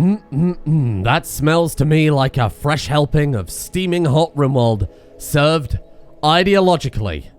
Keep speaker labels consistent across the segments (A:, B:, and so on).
A: That smells to me like a fresh helping of steaming hot Rimworld, served ideologically.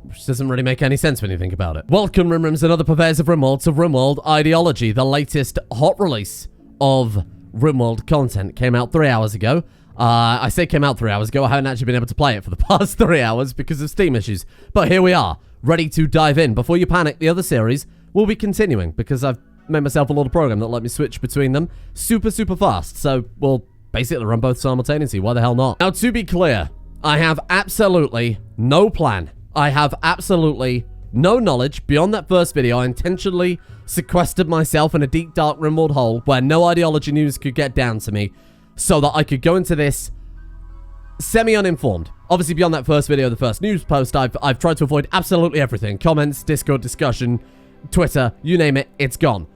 A: Which doesn't really make any sense when you think about it. Welcome, Rimrims and other purveyors of Rimworld, to Rimworld Ideology, the latest hot release of Rimworld content. Came out 3 hours ago. I say came out 3 hours ago. I haven't actually been able to play it for the past 3 hours because of Steam issues. But here we are, ready to dive in. Before you panic, the other series will be continuing because I've made myself a little program that let me switch between them super fast. So we'll basically run both simultaneously. Why the hell not? Now, to be clear, I have absolutely no plan. I have absolutely no knowledge. Beyond that first video, I intentionally sequestered myself in a deep, dark Rimworld hole where no ideology news could get down to me so that I could go into this semi-uninformed. Obviously, beyond that first video, the first news post, I've tried to avoid absolutely everything. Comments, Discord discussion, Twitter, you name it, it's gone.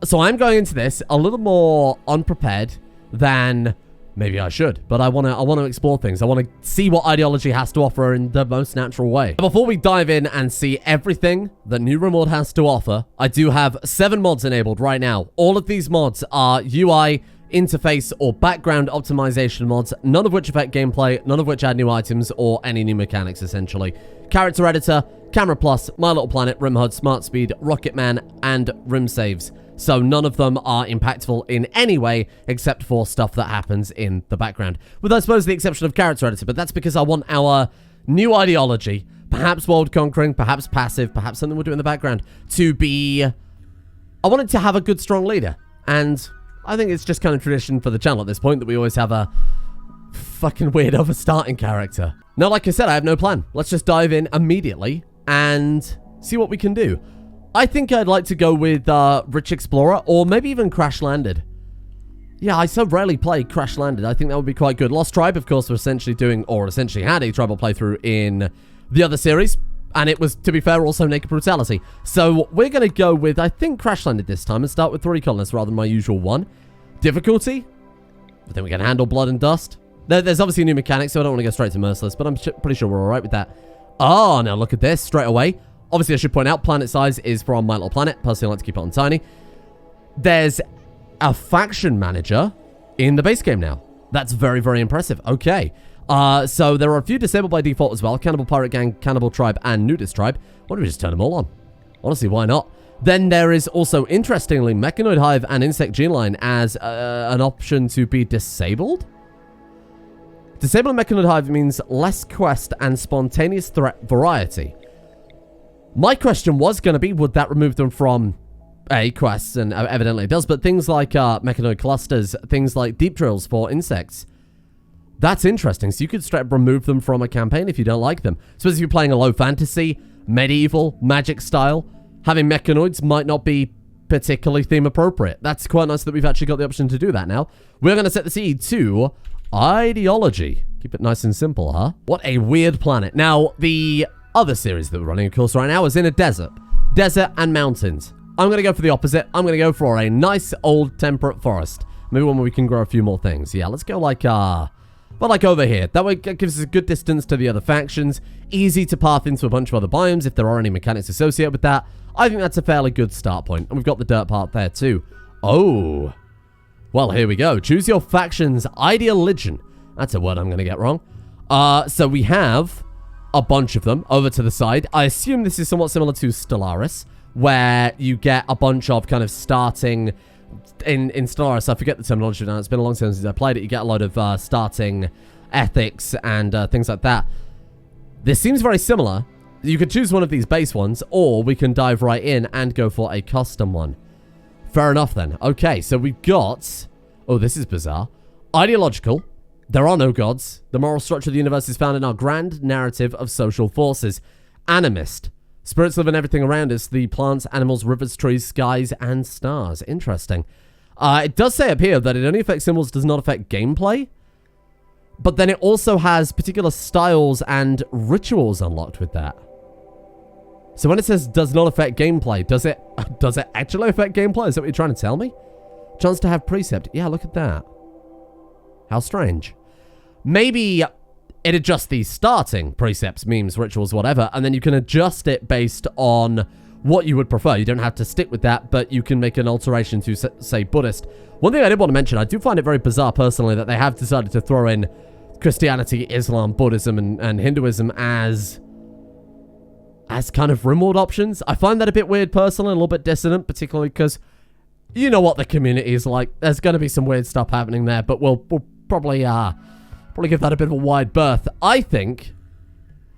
A: So I'm going into this a little more unprepared than maybe I should, but I want to explore things. I want to see what ideology has to offer in the most natural way. Before we dive in and see everything that New Rimworld has to offer, I do have 7 mods enabled right now. All of these mods are UI, interface, or background optimization mods, none of which affect gameplay, none of which add new items or any new mechanics, essentially. Character editor, Camera Plus, My Little Planet, RimHUD, Smart Speed, RocketMan, and RimSaves. So none of them are impactful in any way except for stuff that happens in the background. With, I suppose, the exception of character editor, but that's because I want our new ideology, perhaps world conquering, perhaps passive, perhaps something we'll do in the background, to be... I want it to have a good, strong leader. And I think it's just kind of tradition for the channel at this point that we always have a fucking weird over starting character. Now, like I said, I have no plan. Let's just dive in immediately and see what we can do. I think I'd like to go with Rich Explorer, or maybe even Crash Landed. Yeah, I so rarely play Crash Landed. I think that would be quite good. Lost Tribe, of course, we're essentially doing, or essentially had a tribal playthrough in the other series. And it was, to be fair, also Naked Brutality. So we're going to go with, I think, Crash Landed this time and start with 3 colonists rather than my usual one. Difficulty? I think we can handle Blood and Dust. There's obviously a new mechanic, so I don't want to go straight to Merciless, but I'm pretty sure we're alright with that. Oh, now look at this straight away. Obviously, I should point out, planet size is from My Little Planet. Personally, I like to keep it on tiny. There's a faction manager in the base game now. That's very, very impressive. Okay. So there are a few disabled by default as well. Cannibal Pirate Gang, Cannibal Tribe, and Nudist Tribe. Why don't we just turn them all on? Honestly, why not? Then there is also, interestingly, Mechanoid Hive and Insect Gene Line as an option to be disabled. Disabling Mechanoid Hive means less quest and spontaneous threat variety. My question was going to be, would that remove them from quests? And evidently it does, but things like Mechanoid Clusters, things like Deep Drills for insects. That's interesting. So you could straight up remove them from a campaign if you don't like them. So if you're playing a low fantasy, medieval, magic style, having mechanoids might not be particularly theme appropriate. That's quite nice that we've actually got the option to do that now. We're going to set the seed to Ideology. Keep it nice and simple, huh? What a weird planet. Now, the other series that we're running, of course, right now is in a desert. Desert and mountains. I'm going to go for the opposite. I'm going to go for a nice old temperate forest. Maybe one where we can grow a few more things. Yeah, let's go like, but like over here. That way it gives us a good distance to the other factions. Easy to path into a bunch of other biomes if there are any mechanics associated with that. I think that's a fairly good start point. And we've got the dirt part there too. Oh. Well, here we go. Choose your faction's ideology. That's a word I'm going to get wrong. So we have a bunch of them over to the side. I assume this is somewhat similar to Stellaris, where you get a bunch of kind of starting... In Stellaris, I forget the terminology now. It's been a long time since I played it. You get a lot of starting ethics and things like that. This seems very similar. You could choose one of these base ones, or we can dive right in and go for a custom one. Fair enough, then. Okay, so we've got... Oh, this is bizarre. Ideological. There are no gods. The moral structure of the universe is found in our grand narrative of social forces. Animist. Spirits live in everything around us. The plants, animals, rivers, trees, skies, and stars. Interesting. It does say up here that it only affects symbols, does not affect gameplay. But then it also has particular styles and rituals unlocked with that. So when it says does not affect gameplay, does it actually affect gameplay? Is that what you're trying to tell me? Chance to have precept. Yeah, look at that. How strange. Maybe it adjusts these starting precepts, memes, rituals, whatever, and then you can adjust it based on what you would prefer. You don't have to stick with that, but you can make an alteration to, say, Buddhist. One thing I did want to mention, I do find it very bizarre, personally, that they have decided to throw in Christianity, Islam, Buddhism, and Hinduism as kind of Rimworld options. I find that a bit weird, personally, a little bit dissonant, particularly because you know what the community is like. There's going to be some weird stuff happening there, but we'll probably give that a bit of a wide berth. I think,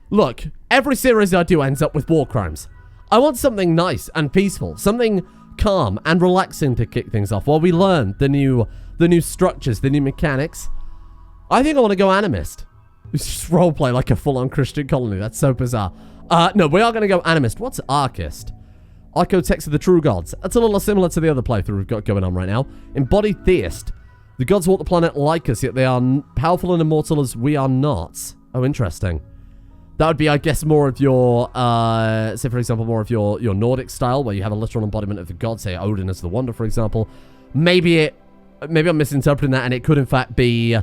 A: look, every series I do ends up with war crimes. I want something nice and peaceful, something calm and relaxing to kick things off while we learn the new structures, the new mechanics. I think I want to go animist. Just roleplay like a full-on Christian colony. That's so bizarre. No, we are going to go animist. What's archist? Architects of the true gods. That's a little similar to the other playthrough we've got going on right now. Embodied theist. The gods walk the planet like us, yet they are powerful and immortal as we are not. Oh, interesting. That would be, I guess, more of your, say, for example, more of your Nordic style, where you have a literal embodiment of the god, say Odin as the Wonder, for example. Maybe I'm misinterpreting that, and it could, in fact, be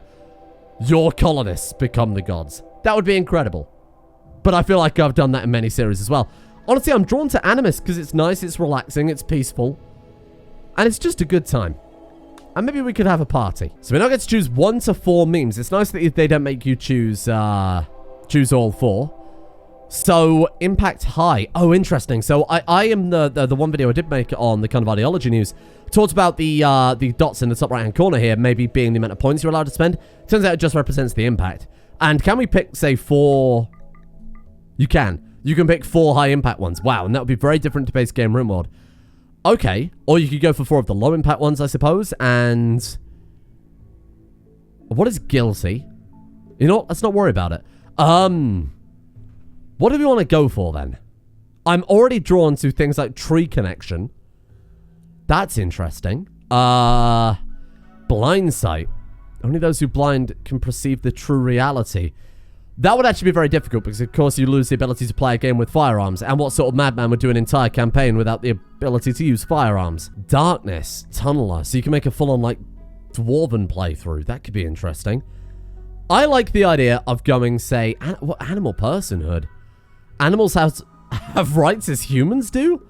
A: your colonists become the gods. That would be incredible. But I feel like I've done that in many series as well. Honestly, I'm drawn to animist because it's nice, it's relaxing, it's peaceful, and it's just a good time. And maybe we could have a party. So we now get to choose 1 to 4 memes. It's nice that they don't make you choose all 4. So, impact high. Oh, interesting. So, I am the one video I did make on the kind of ideology news. Talked about the dots in the top right-hand corner here, maybe being the amount of points you're allowed to spend. Turns out it just represents the impact. And can we pick, say, 4... You can. You can pick 4 high-impact ones. Wow, and that would be very different to base game Rimworld. Okay. Or you could go for 4 of the low-impact ones, I suppose, and... What is guilty? You know what? Let's not worry about it. What do we want to go for, then? I'm already drawn to things like tree connection. That's interesting. Blind sight. Only those who blind can perceive the true reality. That would actually be very difficult because, of course, you lose the ability to play a game with firearms. And what sort of madman would do an entire campaign without the ability to use firearms? Darkness. Tunneler. So you can make a full-on, like, dwarven playthrough. That could be interesting. I like the idea of going, say, what animal personhood? Animals have rights as humans do?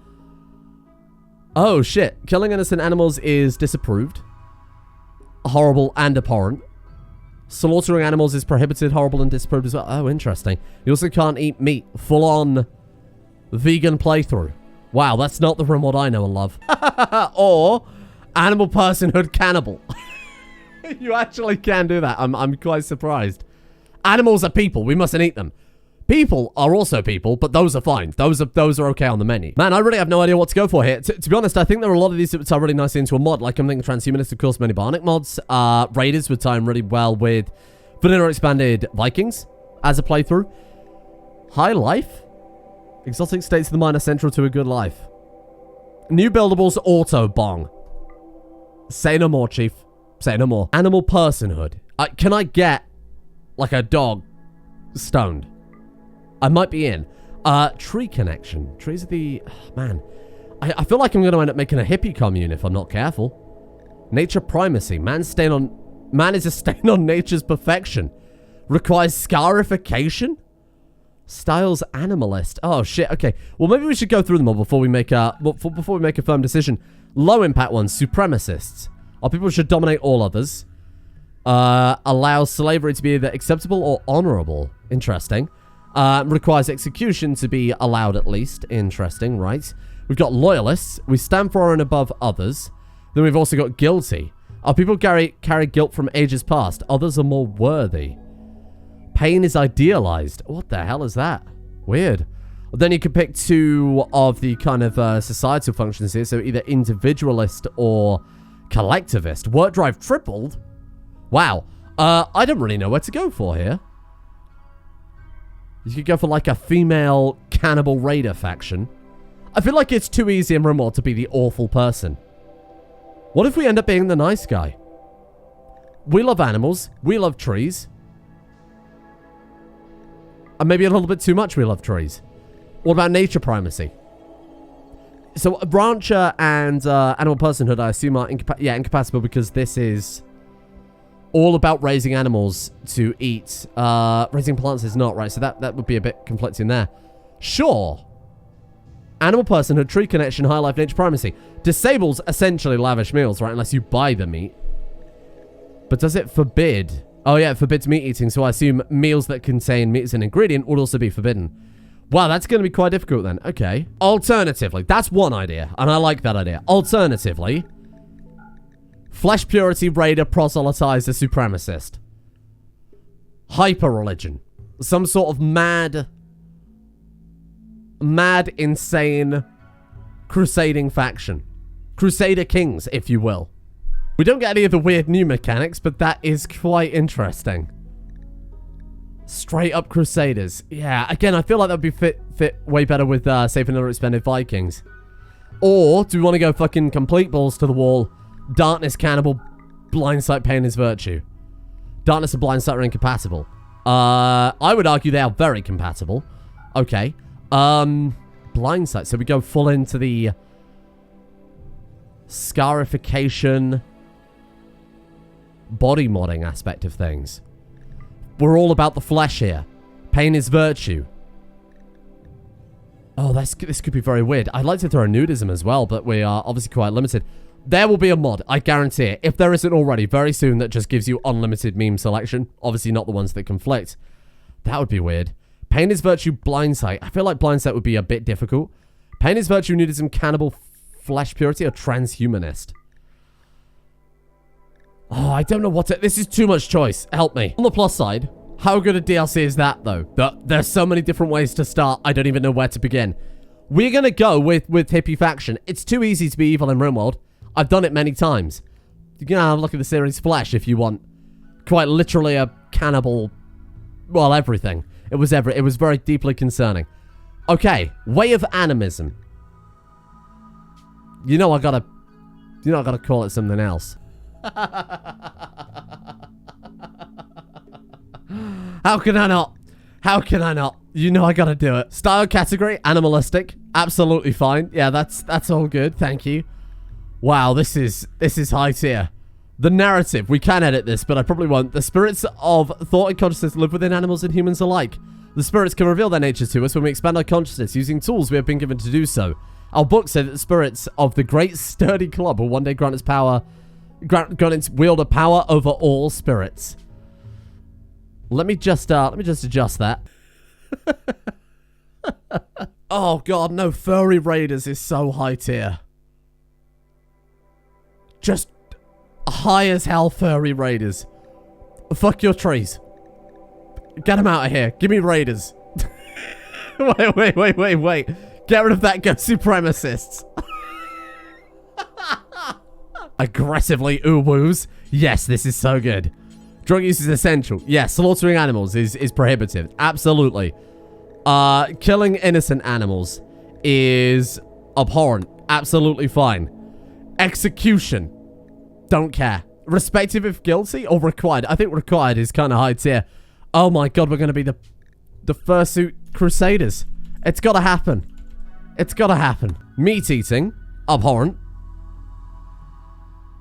A: Oh, shit. Killing innocent animals is disapproved. Horrible and abhorrent. Slaughtering animals is prohibited, horrible, and disapproved as well. Oh, interesting. You also can't eat meat. Full-on vegan playthrough. Wow, that's not the Rimworld I know and love. Or animal personhood cannibal. You actually can do that. I'm quite surprised. Animals are people. We mustn't eat them. People are also people, but those are fine. Those are okay on the menu. Man, I really have no idea what to go for here. To be honest, I think there are a lot of these that would tie really nicely into a mod. Like, I'm thinking Transhumanist, of course, many Bionic mods. Raiders would tie in really well with Vanilla Expanded Vikings as a playthrough. High life? Exotic states of the mind are central to a good life. New buildables auto bong. Say no more, Chief. Say no more. Animal personhood. Can I get, like, a dog stoned? I might be in. Tree connection. Trees are the... man. I feel like I'm going to end up making a hippie commune if I'm not careful. Nature primacy. Man is a stain on nature's perfection. Requires scarification? Styles animalist. Oh, shit. Okay. Well, maybe we should go through them all before we make a firm decision. Low impact ones. Supremacists. Our people should dominate all others. Allows slavery to be either acceptable or honorable. Interesting. Requires execution to be allowed at least. Interesting, right? We've got loyalists. We stand for and above others. Then we've also got guilty. Our people carry guilt from ages past. Others are more worthy. Pain is idealized. What the hell is that? Weird. Then you can pick 2 of the kind of societal functions here. So either individualist or collectivist. Work drive tripled? Wow. I don't really know where to go for here. You could go for, like, a female cannibal raider faction. I feel like it's too easy in Rimworld to be the awful person. What if we end up being the nice guy? We love animals. We love trees. And maybe a little bit too much we love trees. What about nature primacy? So, rancher and animal personhood, I assume, are incompatible because this is... all about raising animals to eat. Raising plants is not, right? So that would be a bit conflicting there. Sure. Animal personhood, tree connection, high life, nature primacy. Disables essentially lavish meals, right? Unless you buy the meat. But does it forbid? Oh yeah, it forbids meat eating, so I assume meals that contain meat as an ingredient would also be forbidden. Wow, that's going to be quite difficult then. Okay. Alternatively, that's one idea, and I like that idea. Alternatively, flesh purity raider proselytizer supremacist. Hyper-religion. Some sort of mad, insane, crusading faction. Crusader kings, if you will. We don't get any of the weird new mechanics, but that is quite interesting. Straight up Crusaders. Yeah, again, I feel like that would be fit way better with, say, vanilla expanded Vikings. Or, do we want to go fucking complete balls to the wall? Darkness, Cannibal, Blindsight, Pain is Virtue. Darkness and Blindsight are incompatible. I would argue they are very compatible. Okay. Blindsight. So we go full into the scarification, body modding aspect of things. We're all about the flesh here. Pain is virtue. Oh, this could be very weird. I'd like to throw nudism as well, but we are obviously quite limited. There will be a mod, I guarantee it. If there isn't already, very soon, that just gives you unlimited meme selection. Obviously not the ones that conflict. That would be weird. Pain is virtue, blindsight. I feel like blindsight would be a bit difficult. Pain is virtue, nudism, cannibal, flesh purity, or transhumanist. Oh, I don't know what to... This is too much choice. Help me. On the plus side, how good a DLC is that, though? There's so many different ways to start, I don't even know where to begin. We're going to go with hippie faction. It's too easy to be evil in Rimworld. I've done it many times. You can have a look at the series Flesh if you want. Quite literally a cannibal... Well, everything. It was very deeply concerning. Okay, way of animism. You know I gotta call it something else. How can I not? How can I not? You know I gotta do it. Style category, animalistic. Absolutely fine. Yeah, that's all good. Thank you. Wow, this is high tier. The narrative. We can edit this, but I probably won't. The spirits of thought and consciousness live within animals and humans alike. The spirits can reveal their nature to us when we expand our consciousness using tools we have been given to do so. Our book said that the spirits of the great sturdy club will one day grant its power... Grant its wield a power over all spirits. Let me just adjust that. Oh god, no, furry raiders is so high tier. Just high as hell furry raiders. Fuck your trees. Get them out of here. Give me raiders. Wait. Get rid of that ghost supremacists. Aggressively ooh-woos. Yes, this is so good. Drug use is essential. Yes, slaughtering animals is prohibitive. Absolutely. Killing innocent animals is abhorrent. Absolutely fine. Execution. Don't care. Respective if guilty or required. I think required is kind of high tier. Oh my god, we're going to be the Fursuit Crusaders. It's got to happen. It's got to happen. Meat eating. Abhorrent.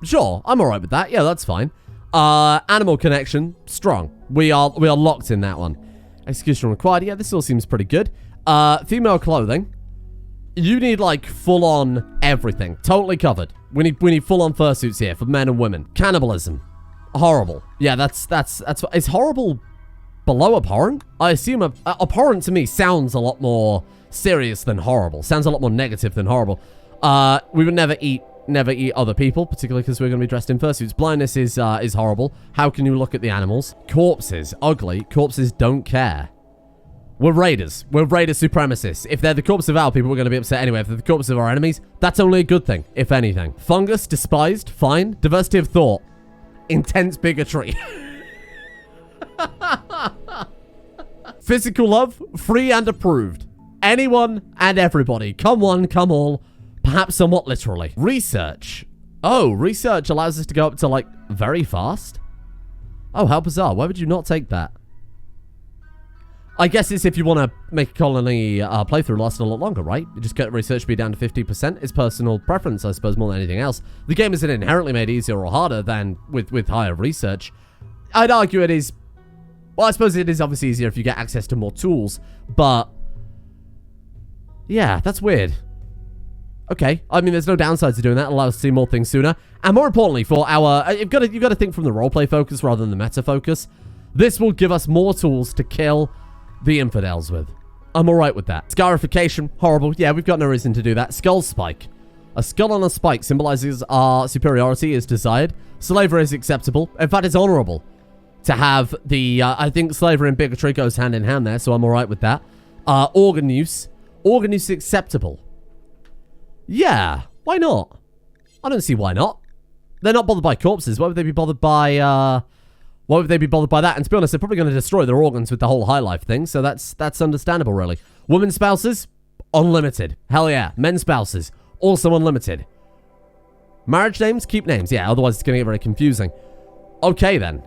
A: Sure, I'm alright with that. Yeah, that's fine. Animal connection, strong. We are locked in that one. Execution required. Yeah, this all seems pretty good. Female clothing. You need like full-on everything. Totally covered. We need full-on fursuits here for men and women. Cannibalism. Horrible. Yeah, that's is horrible below abhorrent? I assume abhorrent to me sounds a lot more serious than horrible. Sounds a lot more negative than horrible. We would never eat other people, particularly because we're going to be dressed in fursuits. Blindness is horrible. How can you look at the animals? Corpses. Ugly. Corpses don't care. We're raiders. We're raider supremacists. If they're the corpse of our people, we're going to be upset anyway. If they're the corpse of our enemies, that's only a good thing, if anything. Fungus. Despised. Fine. Diversity of thought. Intense bigotry. Physical love. Free and approved. Anyone and everybody. Come one, come all. Perhaps somewhat literally. Research. Oh, research allows us to go up to, like, very fast? Oh, how bizarre. Why would you not take that? I guess it's if you want to make a colony playthrough last a lot longer, right? You just get research speed down to 50%. It's personal preference, I suppose, more than anything else. The game isn't inherently made easier or harder than with higher research. I'd argue it is... Well, I suppose it is obviously easier if you get access to more tools, but... Yeah, that's weird. Okay. I mean, there's no downside to doing that. It allows us to see more things sooner. And more importantly, for our... You've got to think from the roleplay focus rather than the meta focus. This will give us more tools to kill the infidels with. I'm alright with that. Scarification. Horrible. Yeah, we've got no reason to do that. Skull spike. A skull on a spike symbolizes our superiority is desired. Slavery is acceptable. In fact, it's honorable to have the... I think slavery and bigotry goes hand in hand there, so I'm alright with that. Organ use. Organ use is acceptable. Yeah, why not? I don't see why not. They're not bothered by corpses. Why would they be bothered by... Why would they be bothered by that? And to be honest, they're probably going to destroy their organs with the whole high life thing, so that's understandable, really. Women spouses? Unlimited. Hell yeah. Men spouses? Also unlimited. Marriage names? Keep names. Yeah, otherwise it's going to get very confusing. Okay, then.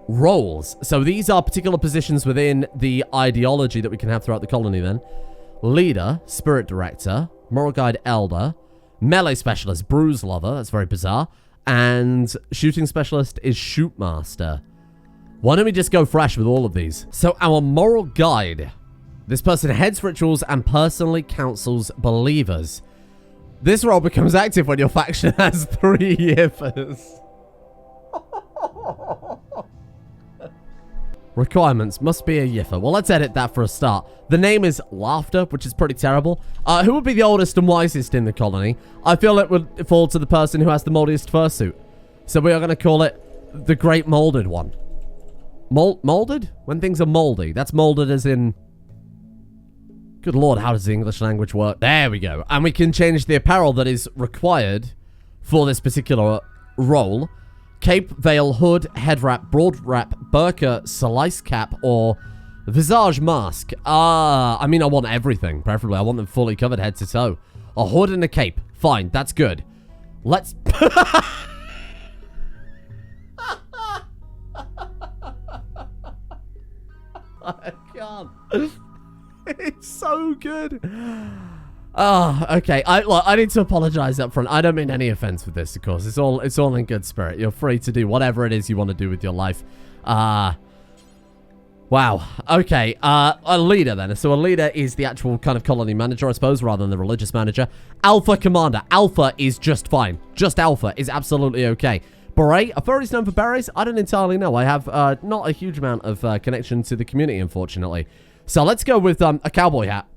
A: Roles. So these are particular positions within the ideology that we can have throughout the colony, then. Leader, spirit director, moral guide elder, melee specialist, bruise lover. That's very bizarre. And shooting specialist is shoot master. Why don't we just go fresh with all of these? So our moral guide. This person heads rituals and personally counsels believers. This role becomes active when your faction has 3 yiffers. Requirements must be a yiffer. Well, let's edit that for a start. The name is Laughter, which is pretty terrible. Who would be the oldest and wisest in the colony? I feel it would fall to the person who has the moldiest fursuit. So we are going to call it the Great Molded One. Molded? When things are moldy. That's molded as in... Good lord, how does the English language work? There we go. And we can change the apparel that is required for this particular role. Cape, veil, hood, head wrap, broad wrap, burqa, slice cap, or visage mask. I mean, I want everything, preferably. I want them fully covered head to toe. A hood and a cape. Fine, that's good. Let's... I can't. It's so good. Oh, okay. I need to apologize up front. I don't mean any offense with this, of course. It's all in good spirit. You're free to do whatever it is you want to do with your life. Wow. Okay. A leader then. So a leader is the actual kind of colony manager, I suppose, rather than the religious manager. Alpha commander. Alpha is just fine. Just alpha is absolutely okay. Beret. Are furries known for berets? I don't entirely know. I have not a huge amount of connection to the community, unfortunately. So let's go with a cowboy hat.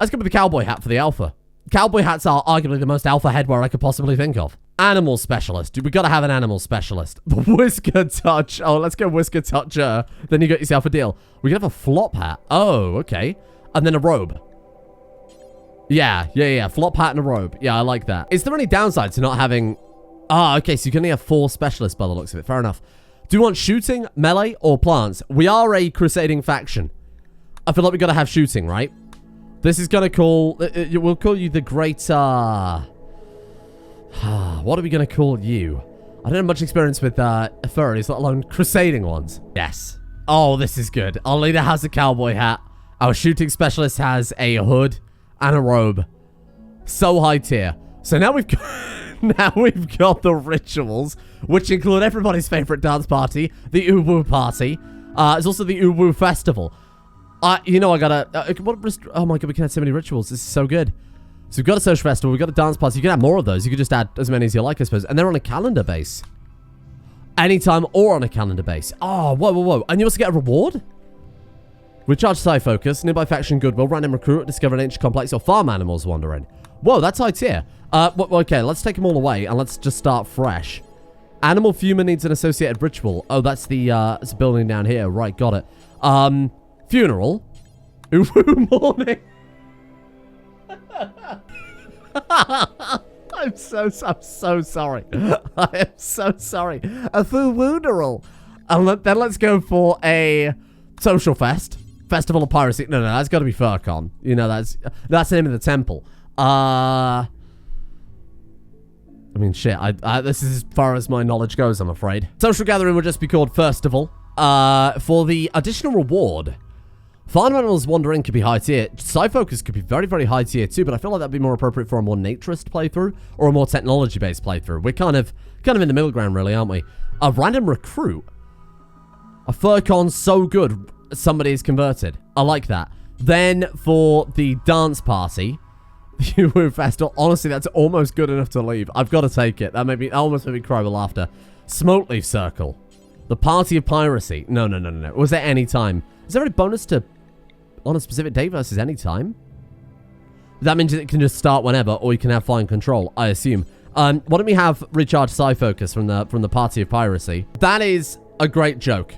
A: Let's go with the cowboy hat for the alpha. Cowboy hats are arguably the most alpha headwear I could possibly think of. Animal specialist. We gotta have an animal specialist. The whisker touch. Oh, let's go whisker toucher. Then you got yourself a deal. We can have a flop hat. Oh, okay. And then a robe. Yeah. Flop hat and a robe. Yeah, I like that. Is there any downside to not having... okay, so you can only have 4 specialists by the looks of it. Fair enough. Do you want shooting, melee, or plants? We are a crusading faction. I feel like we gotta have shooting, right? This is gonna call... we'll call you the great, what are we gonna call you? I don't have much experience with, furries, let alone crusading ones. Yes. Oh, this is good. Our leader has a cowboy hat. Our shooting specialist has a hood and a robe. So high tier. So now we've got... Now we've got the rituals, which include everybody's favorite dance party, the Uwu party. It's also the Uwu festival. You know, I gotta... oh my god, we can have so many rituals. This is so good. So we've got a social festival, we've got a dance party. You can have more of those. You could just add as many as you like, I suppose. And they're on a calendar base. Anytime or on a calendar base. Oh, whoa. And you also get a reward? Recharge Psi Focus, nearby faction goodwill, random recruit, discover an ancient complex, or farm animals wandering. Whoa, that's high tier. Okay, let's take them all away and let's just start fresh. Animal Fuma needs an associated ritual. Oh, that's the it's a building down here. Right, got it. Funeral. Uwu morning. I'm so sorry. I am so sorry. A funeral. And then let's go for a social fest. Festival of Piracy. No, that's got to be FurCon. You know, that's the name of the temple. I mean, shit. This is as far as my knowledge goes, I'm afraid. Social gathering would just be called Festival. For the additional reward, farm animals wandering could be high tier. Psi Focus could be very, very high tier too, but I feel like that'd be more appropriate for a more naturist playthrough or a more technology-based playthrough. We're kind of in the middle ground, really, aren't we? A random recruit. A FurCon so good, somebody is converted. I like that. Then for the dance party, The Uwu Festival. Honestly, that's almost good enough to leave. I've got to take it. That almost made me cry with laughter. Smoke Leaf Circle. The Party of Piracy. No. Was there any time? Is there any bonus to on a specific day versus any time? That means it can just start whenever, or you can have fine control, I assume. Why don't we have Recharge Psi Focus from the Party of Piracy? That is a great joke,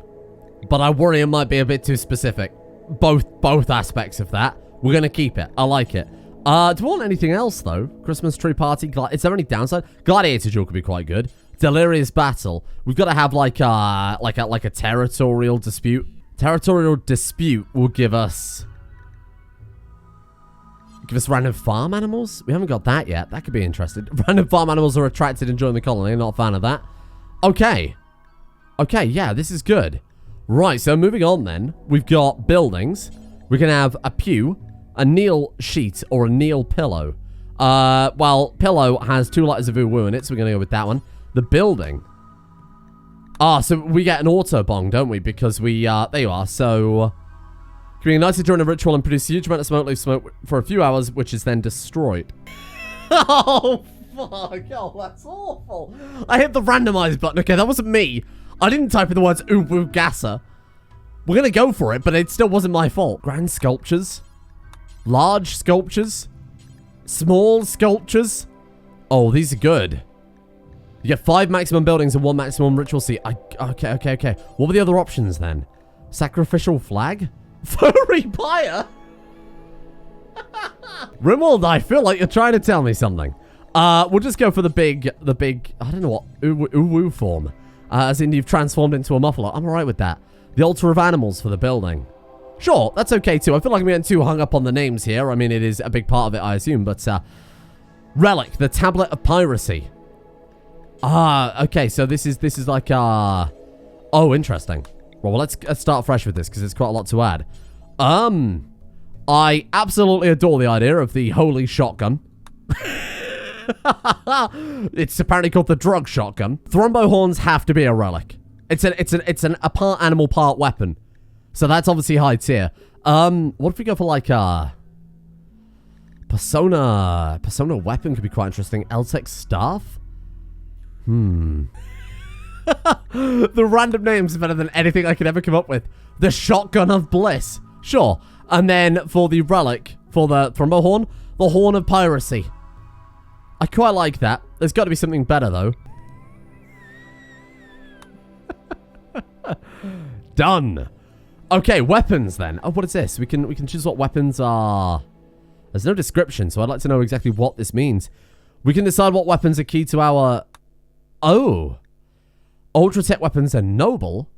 A: but I worry it might be a bit too specific. Both aspects of that. We're going to keep it. I like it. Do we want anything else, though? Christmas Tree Party? Is there any downside? Gladiator Duel could be quite good. Delirious Battle. We've got to have like a territorial dispute. Territorial dispute will give us random farm animals? We haven't got that yet. That could be interesting. Random farm animals are attracted and join the colony. Not a fan of that. Okay. Okay, yeah, this is good. Right, so moving on then. We've got buildings. We can have a pew, a kneel sheet, or a kneel pillow. Well, pillow has 2 letters of uwu in it, so we're going to go with that one. The building. So we get an auto bong, don't we? Because we, there you are. So, can be ignited during a ritual and produce a huge amount of smoke leaf smoke for a few hours, which is then destroyed. Oh, fuck. Oh, that's awful. I hit the randomize button. Okay, that wasn't me. I didn't type in the words uwu gasa. We're going to go for it, but it still wasn't my fault. Grand sculptures. Large sculptures. Small sculptures. Oh, these are good. You get 5 maximum buildings and 1 maximum ritual seat. Okay. What were the other options then? Sacrificial flag? Furry pyre? Rimworld, I feel like you're trying to tell me something. We'll just go for the big, I don't know what, uwu form. As in you've transformed into a muffler. I'm alright with that. The altar of animals for the building. Sure, that's okay too. I feel like I'm getting too hung up on the names here. I mean, it is a big part of it, I assume. But, Relic, the Tablet of Piracy. Okay, so this is like, oh, interesting. Well, let's start fresh with this, because there's quite a lot to add. I absolutely adore the idea of the holy shotgun. It's apparently called the drug shotgun. Thrombo horns have to be a relic. It's a part animal, part weapon. So that's obviously high tier. What if we go for like Persona weapon could be quite interesting. Eltec staff? The random names are better than anything I could ever come up with. The shotgun of bliss. Sure. And then for the relic, for the thrombo horn, the horn of piracy. I quite like that. There's got to be something better though. Done. Okay, weapons then. Oh, what is this? We can choose what weapons are. There's no description, so I'd like to know exactly what this means. We can decide what weapons are key to our... Oh. Ultra-tech weapons are noble.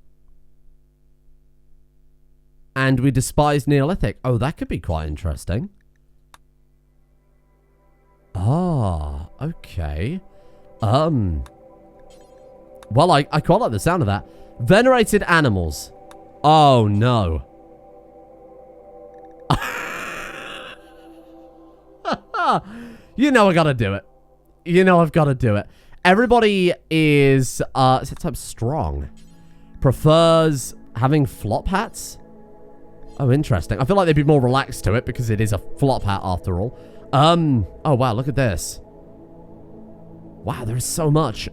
A: And we despise Neolithic. Oh, that could be quite interesting. Ah, okay. Well, I quite like the sound of that. Venerated animals. Oh, no. You know I gotta do it. You know I've gotta do it. Everybody is type strong. Prefers having flop hats. Oh, interesting. I feel like they'd be more relaxed to it because it is a flop hat after all. Oh wow, look at this. Wow, there's so much.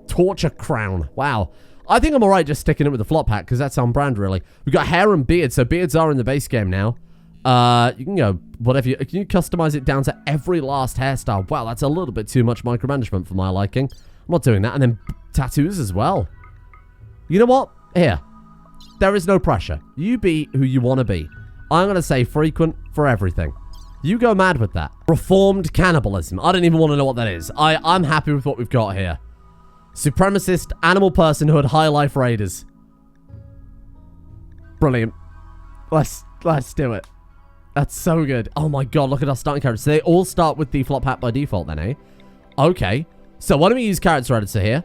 A: Torture crown. Wow. I think I'm alright just sticking it with the flop hat because that's on brand really. We've got hair and beard, so beards are in the base game now. You can go whatever you can customize it down to every last hairstyle. Wow, that's a little bit too much micromanagement for my liking. I'm not doing that. And then tattoos as well. You know what? Here. There is no pressure. You be who you want to be. I'm going to say frequent for everything. You go mad with that. Reformed cannibalism. I don't even want to know what that is. I'm happy with what we've got here. Supremacist animal personhood high life raiders. Brilliant. Let's do it. That's so good. Oh my god, look at our starting characters. So they all start with the flop hat by default then, eh? Okay. So why don't we use character editor here?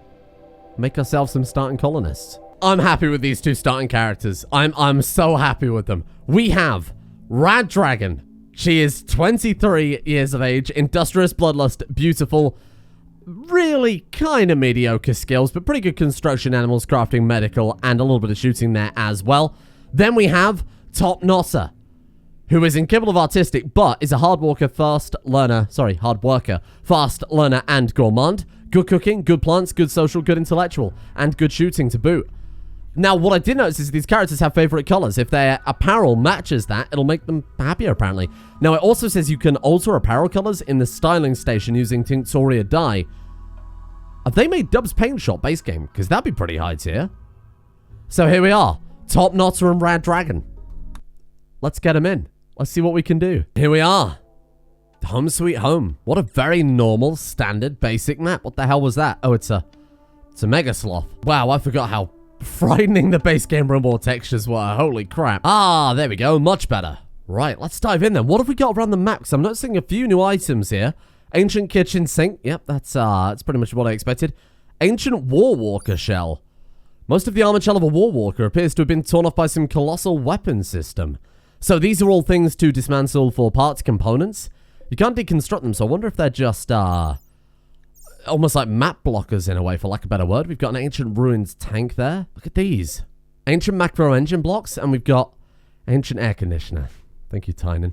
A: Make ourselves some starting colonists. I'm happy with these 2 starting characters. I'm so happy with them. We have Rad Dragon. She is 23 years of age, industrious bloodlust, beautiful, really kind of mediocre skills, but pretty good construction, animals, crafting, medical, and a little bit of shooting there as well. Then we have Top Nosser. who is incapable of artistic, but is a hard worker, fast learner, and gourmand. Good cooking, good plants, good social, good intellectual, and good shooting to boot. Now, what I did notice is these characters have favorite colors. If their apparel matches that, it'll make them happier, apparently. Now, it also says you can alter apparel colors in the styling station using Tinctoria dye. Have they made Dub's Paint Shop base game? Because that'd be pretty high tier. So here we are. Top Knotter and Rad Dragon. Let's get them in. Let's see what we can do. Here we are. Home sweet home. What a very normal, standard, basic map. What the hell was that? Oh, it's a Mega Sloth. Wow, I forgot how frightening the base game Rimworld textures were. Holy crap. Ah, there we go. Much better. Right, let's dive in then. What have we got around the map? Because I'm noticing a few new items here. Ancient kitchen sink. Yep, that's pretty much what I expected. Ancient Warwalker shell. Most of the armored shell of a Warwalker appears to have been torn off by some colossal weapon system. So these are all things to dismantle for parts components. You can't deconstruct them, so I wonder if they're just almost like map blockers in a way, for lack of a better word. We've got an ancient ruins tank there. Look at these. Ancient macro engine blocks, and we've got ancient air conditioner. Thank you, Tynan.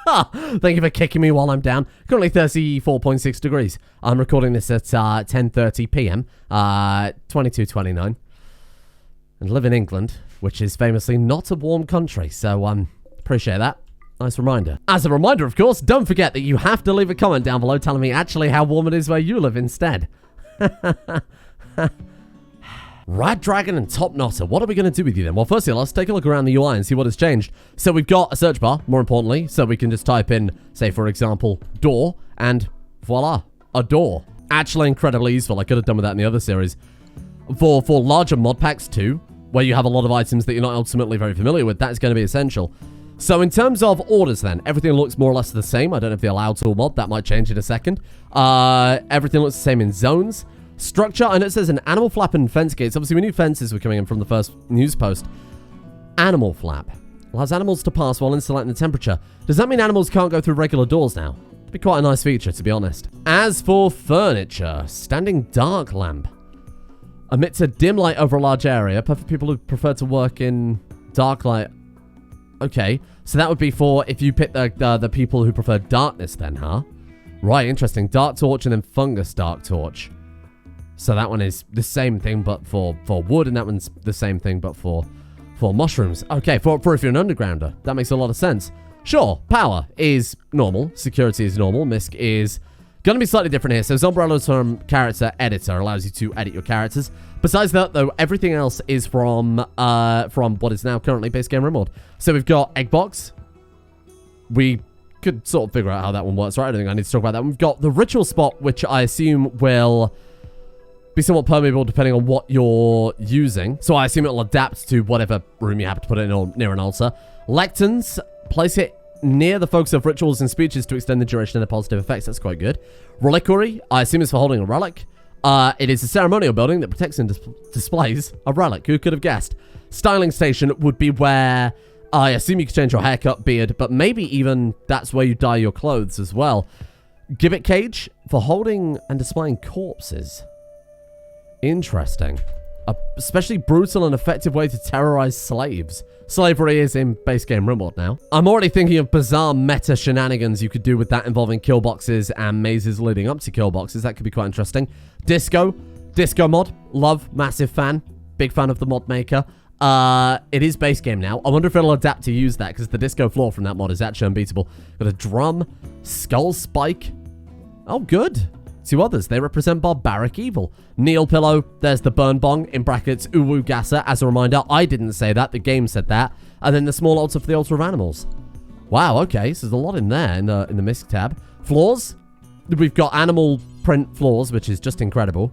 A: Thank you for kicking me while I'm down. Currently 34.6 degrees. I'm recording this at 10:30 p.m. 22:29. And live in England, which is famously not a warm country. So, appreciate that. Nice reminder. As a reminder, of course, don't forget that you have to leave a comment down below telling me actually how warm it is where you live instead. Rad Dragon and Top Knotter. What are we going to do with you then? Well, firstly, let's take a look around the UI and see what has changed. So we've got a search bar, more importantly, so we can just type in, say, for example, door, and voila, a door. Actually incredibly useful. I could have done with that in the other series. For larger mod packs too, where you have a lot of items that you're not ultimately very familiar with, that's going to be essential. So in terms of orders then, everything looks more or less the same. I don't know if the allow tool mod, that might change in a second. Everything looks the same in zones. Structure, I know it says an animal flap and fence gates. Obviously, we knew fences were coming in from the first news post. Animal flap. Allows animals to pass while insulating the temperature. Does that mean animals can't go through regular doors now? It'd be quite a nice feature, to be honest. As for furniture, standing dark lamp. Emits a dim light over a large area. Perfect for people who prefer to work in dark light. Okay, so that would be for if you pick the people who prefer darkness then, huh? Right, interesting. Dark torch and then fungus dark torch. So that one is the same thing, but for wood, and that one's the same thing, but for mushrooms. Okay, for if you're an undergrounder, that makes a lot of sense. Sure, power is normal, security is normal, misc is going to be slightly different here. So Zombrello term character editor allows you to edit your characters. Besides that, though, everything else is from what is now currently base game Rimworld. So we've got egg box. We could sort of figure out how that one works, right? I don't think I need to talk about that. We've got the ritual spot, which I assume will be somewhat permeable depending on what you're using. So I assume it'll adapt to whatever room you happen to put it in or near an altar. Lecterns, place it near the focus of rituals and speeches to extend the duration of their positive effects. That's quite good. Reliquary, I assume it's for holding a relic. It is a ceremonial building that protects and displays a relic. Who could have guessed? Styling station would be where I assume you could change your haircut, beard, but maybe even that's where you dye your clothes as well. Gibbet cage for holding and displaying corpses. Interesting. A especially brutal and effective way to terrorize slaves. Slavery is in base game Rimworld now. I'm already thinking of bizarre meta shenanigans you could do with that involving kill boxes and mazes leading up to kill boxes. That could be quite interesting. Disco mod. Love, massive fan. Big fan of the mod maker. It is base game now. I wonder if it'll adapt to use that, because the disco floor from that mod is actually unbeatable. Got a drum, skull spike. Oh, good. Two others. They represent barbaric evil. Kneel pillow. There's the burn bong, in brackets, uwu gasa. As a reminder, I didn't say that. The game said that. And then the small altar for the altar of animals. Wow, okay. So there's a lot in there in the misc tab. Floors. We've got animal print floors, which is just incredible.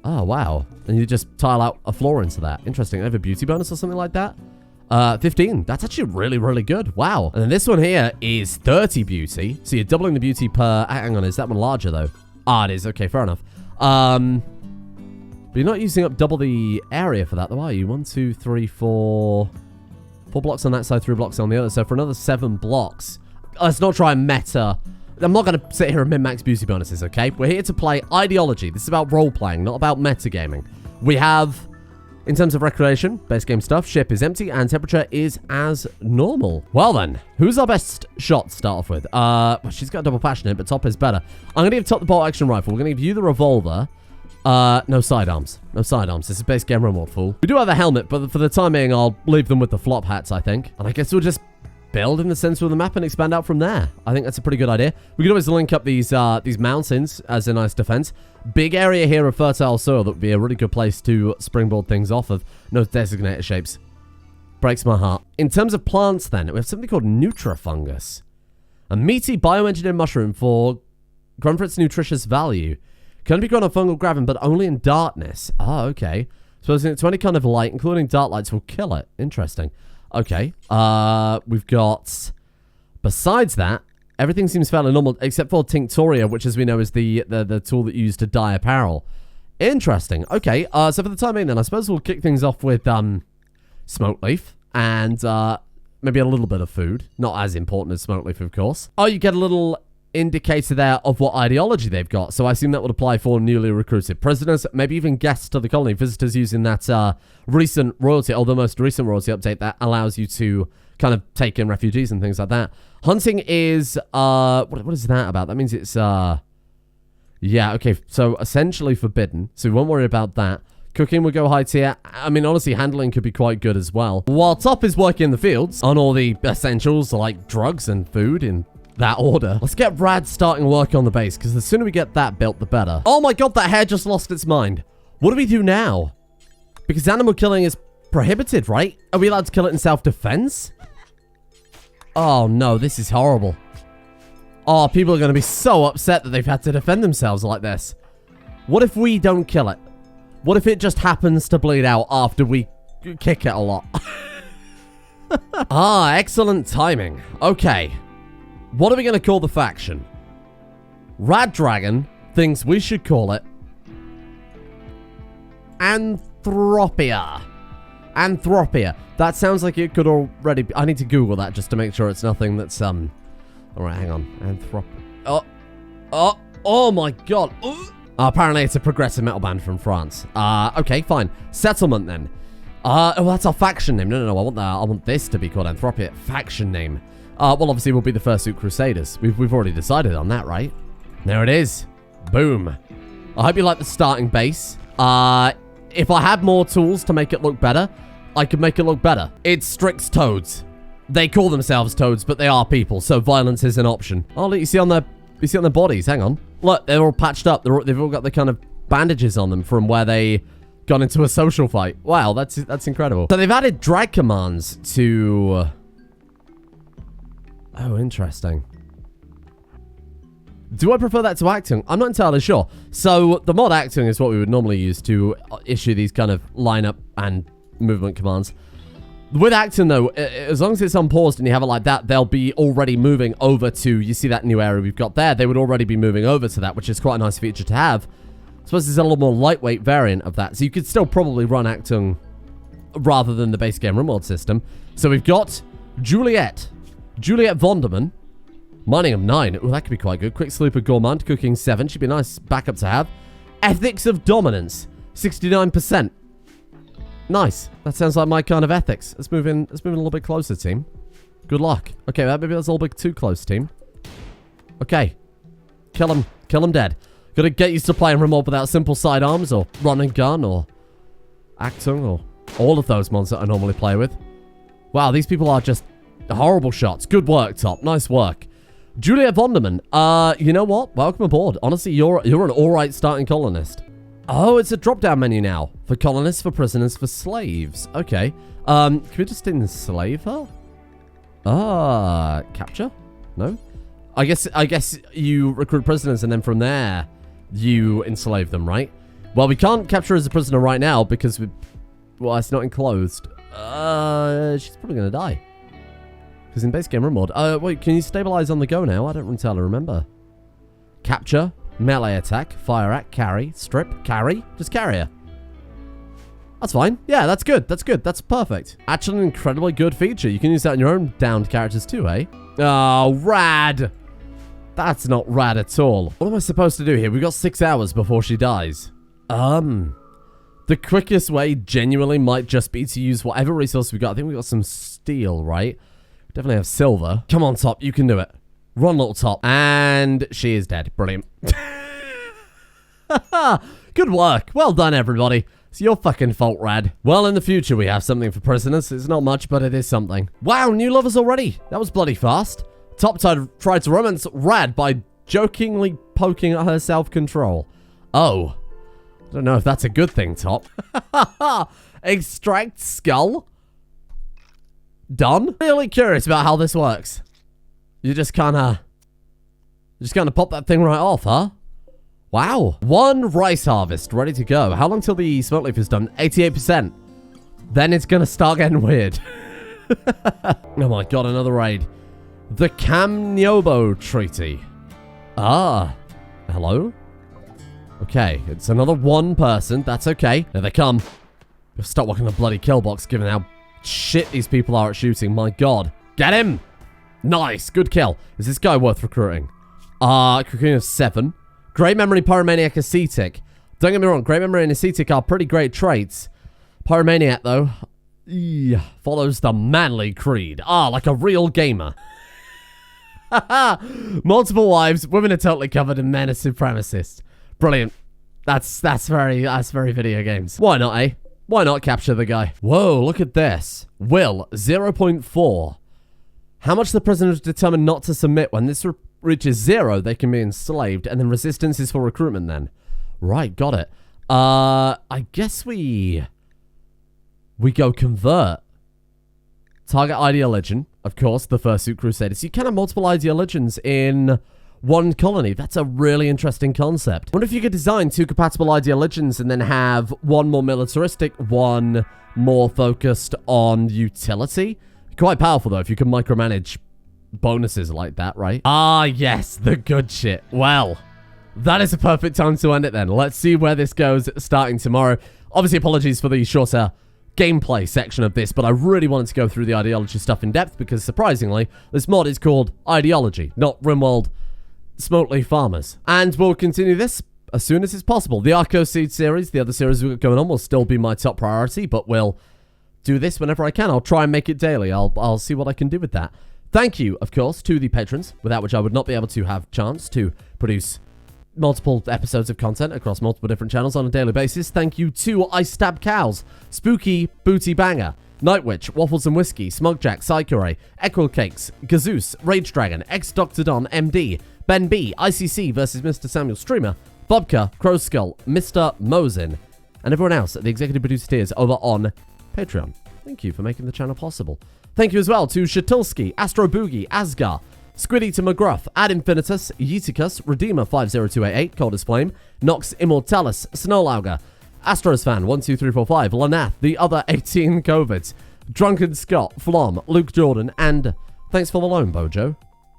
A: Oh, wow. And you just tile out a floor into that. Interesting. They have a beauty bonus or something like that. 15. That's actually really, really good. Wow. And then this one here is 30 beauty. So you're doubling the beauty per... Hang on, is that one larger, though? Ah, it is. Okay, fair enough. But you're not using up double the area for that, though, are you? 1, 2, 3, 4... 4 blocks on that side, 3 blocks on the other. So for another 7 blocks... Let's not try and meta... I'm not going to sit here and min-max beauty bonuses, okay? We're here to play Ideology. This is about role-playing, not about metagaming. We have In terms of recreation, base game stuff, ship is empty, and temperature is as normal. Well then, who's our best shot to start off with? Well, she's got double passionate, but Top is better. I'm going to give Top the bolt action rifle. We're going to give you the revolver. No sidearms. No sidearms. This is base game Rimworld, fool. We do have a helmet, but for the time being, I'll leave them with the flop hats, I think. And I guess we'll just build in the center of the map and expand out from there. I think that's a pretty good idea. We could always link up these mountains as a nice defense. Big area here of fertile soil that would be a really good place to springboard things off of. No designated shapes. Breaks my heart. In terms of plants then, we have something called Nutrifungus. A meaty bioengineered mushroom grown for its nutritious value. Can be grown on fungal graven, but only in darkness. Oh, okay. Exposing it to any kind of light, including dark lights, will kill it. Interesting. Okay. We've got... Besides that, everything seems fairly normal, except for Tinctoria, which, as we know, is the tool that you use to dye apparel. Interesting. Okay. So for the time being, then, I suppose we'll kick things off with smoke leaf and maybe a little bit of food. Not as important as smoke leaf, of course. Oh, you get a little indicator there of what ideology they've got. So I assume that would apply for newly recruited prisoners, maybe even guests to the colony, visitors using that recent royalty, or the most recent royalty update that allows you to kind of take in refugees and things like that. Hunting is, what is that about? That means it's, yeah, okay, so essentially forbidden, so we won't worry about that. Cooking will go high tier. I mean, honestly, handling could be quite good as well. While Top is working in the fields on all the essentials like drugs and food in that order, let's get Rad starting work on the base, because the sooner we get that built, the better. Oh my god, that hare just lost its mind. What do we do now? Because animal killing is prohibited, right? Are we allowed to kill it in self-defense? Oh no, this is horrible. Oh, people are going to be so upset that they've had to defend themselves like this. What if we don't kill it? What if it just happens to bleed out after we kick it a lot? Ah, excellent timing. Okay. What are we going to call the faction? Rad Dragon thinks we should call it Anthropia. Anthropia. That sounds like it could already be... I need to Google that just to make sure it's nothing that's, Alright, hang on. Oh my god. Apparently it's a progressive metal band from France. Okay, fine. Settlement, then. Oh, that's our faction name. No, I want that. I want this to be called Anthropia. Faction name. Well, obviously, we'll be the Fursuit Crusaders. We've already decided on that, right? There it is. Boom. I hope you like the starting base. If I had more tools to make it look better, I could make it look better. It's Strix Toads. They call themselves Toads, but they are people, so violence is an option. Oh, look, you see on their bodies. Hang on. Look, they're all patched up. They've all got the kind of bandages on them from where they got into a social fight. Wow, that's incredible. So they've added drag commands to... Oh, interesting. Do I prefer that to acting? I'm not entirely sure. So the mod acting is what we would normally use to issue these kind of lineup and movement commands. With acting, though, as long as it's unpaused and you have it like that, they'll be already moving over to, you see that new area we've got there, they would already be moving over to that, which is quite a nice feature to have. I suppose it's a little more lightweight variant of that, so you could still probably run acting rather than the base game Rimworld system. So we've got Juliet Vonderman, mining of 9. Oh, that could be quite good. Quick sleeper gourmand, cooking 7. Should be a nice backup to have. Ethics of dominance, 69%. Nice. That sounds like my kind of ethics. Let's move in a little bit closer, team. Good luck. Okay, maybe that's a little bit too close, team. Okay. Kill him dead. Gotta get used to playing Rimworld without simple sidearms, or run and gun, or acting, or all of those mods that I normally play with. Wow, these people are just horrible shots. Good work, Top. Nice work. Julia Vonderman. You know what? Welcome aboard. Honestly, you're an alright starting colonist. Oh, it's a drop-down menu now. For colonists, for prisoners, for slaves. Okay. Can we just enslave her? Capture? No? I guess you recruit prisoners and then from there, you enslave them, right? Well, we can't capture her as a prisoner right now because well, it's not enclosed. She's probably gonna die. Because in base game Rimworld... wait, can you stabilize on the go now? I don't entirely remember. Capture, melee attack, fire act, carry, strip, carry. Just carry her. That's fine. Yeah, that's good. That's good. That's perfect. Actually, an incredibly good feature. You can use that in your own downed characters too, eh? Oh, rad. That's not rad at all. What am I supposed to do here? We've got 6 hours before she dies. The quickest way genuinely might just be to use whatever resource we got. I think we got some steel, right? Definitely have silver. Come on, Top. You can do it. Run, little Top. And she is dead. Brilliant. Good work. Well done, everybody. It's your fucking fault, Rad. Well, in the future, we have something for prisoners. It's not much, but it is something. Wow, new lovers already. That was bloody fast. Top tried to romance Rad by jokingly poking at her self-control. Oh. I don't know if that's a good thing, Top. Extract skull. Done. Really curious about how this works. You just kind of pop that thing right off, huh? Wow. 1 rice harvest ready to go. How long till the smoke leaf is done? 88%. Then it's going to start getting weird. Oh my god, another raid. The Kamnyobo Treaty. Ah. Hello? Okay, it's another 1 person. That's okay. There they come. You'll stop walking the bloody kill box given how shit these people are at shooting. My god. Get him! Nice. Good kill. Is this guy worth recruiting? Cocoon of 7. Great Memory, Pyromaniac, Ascetic. Don't get me wrong, Great Memory and Ascetic are pretty great traits. Pyromaniac, though, follows the manly creed. Like a real gamer. Multiple wives, women are totally covered, and men are supremacists. Brilliant. That's very video games. Why not, eh? Why not capture the guy? Whoa, look at this. Will, 0.4. How much the prisoner is determined not to submit. When this reaches 0, they can be enslaved, and then resistance is for recruitment then. Right, got it. I guess we go convert. Target ideologian, of course, the Fursuit Crusaders. You can have multiple ideologians in 1 colony. That's a really interesting concept. I wonder if you could design 2 compatible ideologians and then have 1 more militaristic, 1 more focused on utility. Quite powerful, though, if you can micromanage bonuses like that, right? Yes, the good shit. Well, that is a perfect time to end it then. Let's see where this goes starting tomorrow. Obviously, apologies for the shorter gameplay section of this, but I really wanted to go through the ideology stuff in depth because, surprisingly, this mod is called Ideology, not Rimworld Smokely Farmers. And we'll continue this as soon as it's possible. The Arco Seed series, the other series we've got going on, will still be my top priority, but we'll do this whenever I can. I'll try and make it daily. I'll see what I can do with that. Thank you, of course, to the patrons, without which I would not be able to have chance to produce multiple episodes of content across multiple different channels on a daily basis. Thank you to I Stab Cows, Spooky Booty Banger, Nightwitch, Waffles and Whiskey, Smugjack, Psychoray, Equil Cakes, Gazoos, Rage Dragon, X-Dr. Don, MD, Ben B, ICC versus Mr. Samuel Streamer, Bobka, Crow Skull, Mr. Mosin, and everyone else at the executive producer tiers over on Patreon. Thank you for making the channel possible. Thank you as well to Shatulski, Astro Boogie, Asgar, Squiddy to McGruff, Ad Infinitus, Uticus, Redeemer 50288, Cold as Flame, Nox Immortalis, Snowlauger, Astrosfan12345, Lanath, the other 18 COVIDs, Drunken Scott, Flom, Luke Jordan, and thanks for the loan, Bojo.